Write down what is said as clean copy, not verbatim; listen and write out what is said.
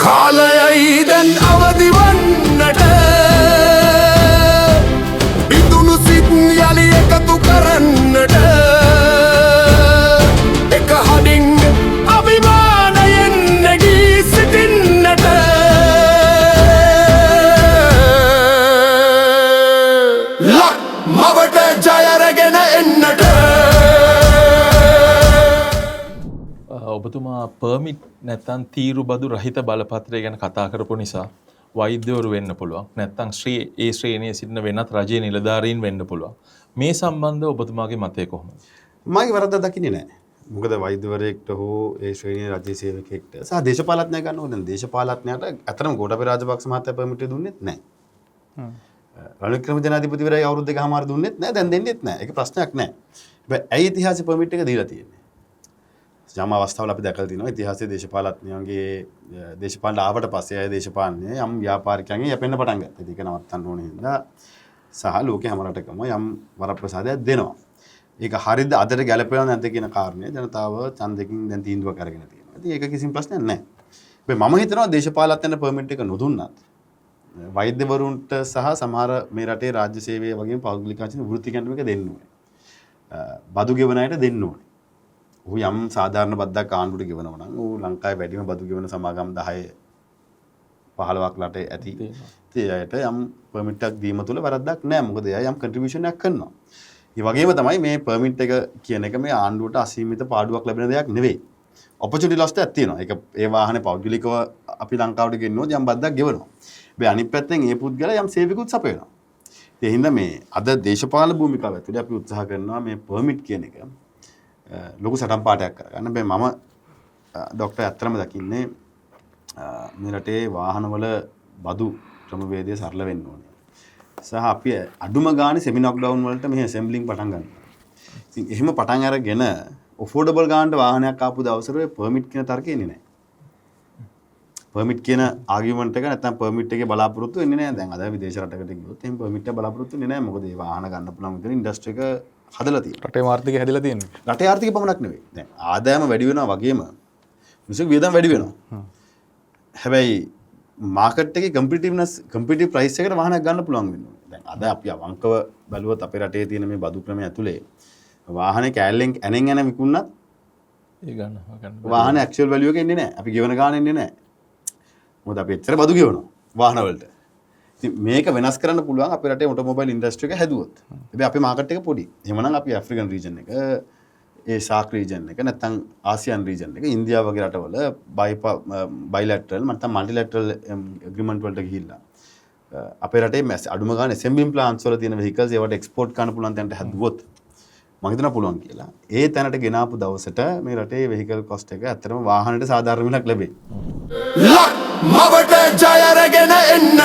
කාලයයිදැන් අවදිවන්නට ඉදුණු සිත් යළි එකතු කරන්නට එක හඩින් අභිමානයෙන් නැගී සිටින්නට ලක් මවට ජයරගෙන එන්නට. ඔබතුමා පර්මිට් නැත්තම් තීරු බදු රහිත බලපත්‍රය ගැන කතා කරපු නිසා වෛද්‍යවරු වෙන්න පුළුවන්. නැත්තම් ඒ ශ්‍රේණියේ සිටින වෙනත් රජයේ නිලධාරීන් වෙන්න පුළුවන්. මේ සම්බන්ධව ඔබතුමාගේ මතය කොහොමද? මගේ වරද දකින්නේ නැහැ. මොකද වෛද්‍යවරයෙක්ට හෝ ඒ ශ්‍රේණියේ රජයේ සේවකයෙක්ට සහ දේශපාලඥයෙක් ගන්න ඕනේ. දේශපාලඥයාට අතරම ගෝඨාභය රාජපක්ෂ මහත්තයා පර්මිට් දුන්නෙත් නැහැ. රනිල් වික්‍රම ජනාධිපතිවරයා අවුරුදු දෙකමාර දුන්නෙත් නැහැ. දැන් දෙන්නෙත් නැහැ. ඒක ප්‍රශ්නයක් නැහැ. හැබැයි ඇයි ඉතිහාසයේ පර්මිට් එක දීලා තියෙන්නේ? යම් අවස්ථාවල අපි දැකලා තියෙනවා ඉතිහාසයේ දේශපාලඥයන්ගේ දේශපාලන ආවට පස්සේ අය දේශපාලනයේ යම් ව්‍යාපාරිකයන්ගෙන් යැපෙන්න පටන් ගත්තා. ඒක නවත්තන්න ඕනේ හින්දා සහ ලෝකේ හැම රටකම යම් වරප්‍රසාදයක් දෙනවා. ඒක හරියද අදට ගැලපෙනවද නැද්ද කියන කාරණය ජනතාව ඡන්දකින් දැන් තීන්දුවක් අරගෙන තියෙනවා. ඉතින් ඒක කිසිම ප්‍රශ්නයක් නැහැ. හැබැයි මම හිතනවා දේශපාලඥයන්ට පර්මිට් එක නොදුන්නත් වෛද්‍යවරුන්ට සහ සමහර මේ රටේ රාජ්‍ය සේවය වගේම පෞද්ගලික වෘත්තිකයන්ට මේක දෙන්න ඕනේ. බදු ගෙවන අයට දෙන්න ඕනේ. ඔහු යම් සාධාරණ බද්දක් ආණ්ඩුවට ගෙවනවා නම් ඌ ලංකාවේ වැඩිම බදු ගෙවන සමාගම් 10 15ක් රටේ ඇති. ඒ අයට යම් පර්මිට් එකක් දීම තුල වැරද්දක් නැහැ. මොකද එයා යම් කන්ට්‍රිබියුෂන් එකක් කරනවා. ඒ වගේම තමයි මේ පර්මිට් එක කියන එක මේ ආණ්ඩුවට අසීමිත පාඩුවක් ලැබෙන දෙයක් නෙවෙයි. ඔපචුනිටි ලොස් එකක් තියෙනවා. ඒක ඒ වාහනේ පෞද්ගලිකව අපි ලංකාවට ගෙන්නොත් යම් බද්දක් ගෙවනවා. හැබැයි අනිත් පැත්තෙන් ඒ පුද්ගලයා යම් සේවකුත් සපයනවා. ඒ හින්දා මේ අද දේශපාලන භූමිකාව ඇතුලේ අපි උත්සාහ කරනවා මේ පර්මිට් කියන එක ලොකු සටන් පාටයක් කරගන්න. හැබැයි මම ડોක්ටර් ඇත්තටම දකින්නේ මේ රටේ වාහනවල බදු ක්‍රමවේදය සරල වෙන්න ඕනේ. සහ අපි අඩුම ගානේ සෙමි නොක්ඩවුන් වලට මෙහි ඇසෙම්බලින් පටන් ගන්නවා. ඉතින් එහෙම පටන් අරගෙන ඔෆෝඩබල් ගානට වාහනයක් ආපු දවසට ඔය පර්මිට් කියන තර්කේ එන්නේ නැහැ. පර්මිට් කියන ආගියුමන්ට් එක නැත්නම් පර්මිට් එකේ බලාපොරොත්තු වෙන්නේ නැහැ. දැන් අද විදේශ රටකට ගියොත් එහෙම පර්මිට් එක බලාපොරොත්තු වෙන්නේ නැහැ. මොකද මේ වාහන ගන්න පුළුවන් විදිහට ඉන්ඩස්ට්‍රි එක හදලා තියෙනවා. රටේ ආර්ථිකය හැදලා තියෙනවා. රටේ ආර්ථිකය පමණක් නෙවෙයි. දැන් ආදායම වැඩි වෙනවා වගේම මිනිස්සුගේ වියදම් වැඩි වෙනවා. හැබැයි මාකට් එකේ කම්පිටිටිව් ප්‍රයිස් එකකට වාහනයක් ගන්න පුළුවන් වෙනවා. දැන් අද අපි අවංකව බැලුවොත් අපේ රටේ තියෙන මේ බදු ක්‍රමය ඇතුලේ වාහනේ කෑල්ලෙන් ඇනෙන් ඇන විකුණනත් ඒ ගන්න වාහනේ ඇක්චුවල් වැලියු එක එන්නේ නැහැ. අපි ගෙවන ගාන එන්නේ නැහැ. මොකද අපි එච්චර බදු ගෙවනවා වාහන වලට. ඉතින් මේක වෙනස් කරන්න පුළුවන් අපේ රටේ ඔටෝමොබයිල් ඉන්ඩස්ට්‍රි එක හැදුවොත්. හැබැයි අපේ මාකට් එක පොඩි. එහෙමනම් අපි ඇෆ්‍රිකන් රීජන් එක, ඒ ශාක් රීජන් එක නැත්නම් ආසියානු රීජන් එක, ඉන්දියාව වගේ රටවල බයිලැටරල් නැත්නම් මල්ටිලැටරල් ඇග්‍රීමන්ට් වලට ගිහිල්ලා අපේ රටේ අඩුම ගානේ ඇසෙම්බලින් ප්ලාන්ට්ස් වල තියෙන වෙහිකල්ස් ඒවට එක්ස්පෝර්ට් කරන්න පුළුවන් තැනට හැදුවොත් මම හිතනවා පුළුවන් කියලා. ඒ තැනට ගෙනාපු දවසට මේ රටේ වෙහිකල් කොස්ට් එක ඇත්තටම වාහනයට සාධාරණ මිලක් ලැබෙයි. ලක් මවට ජයරගෙන එන්න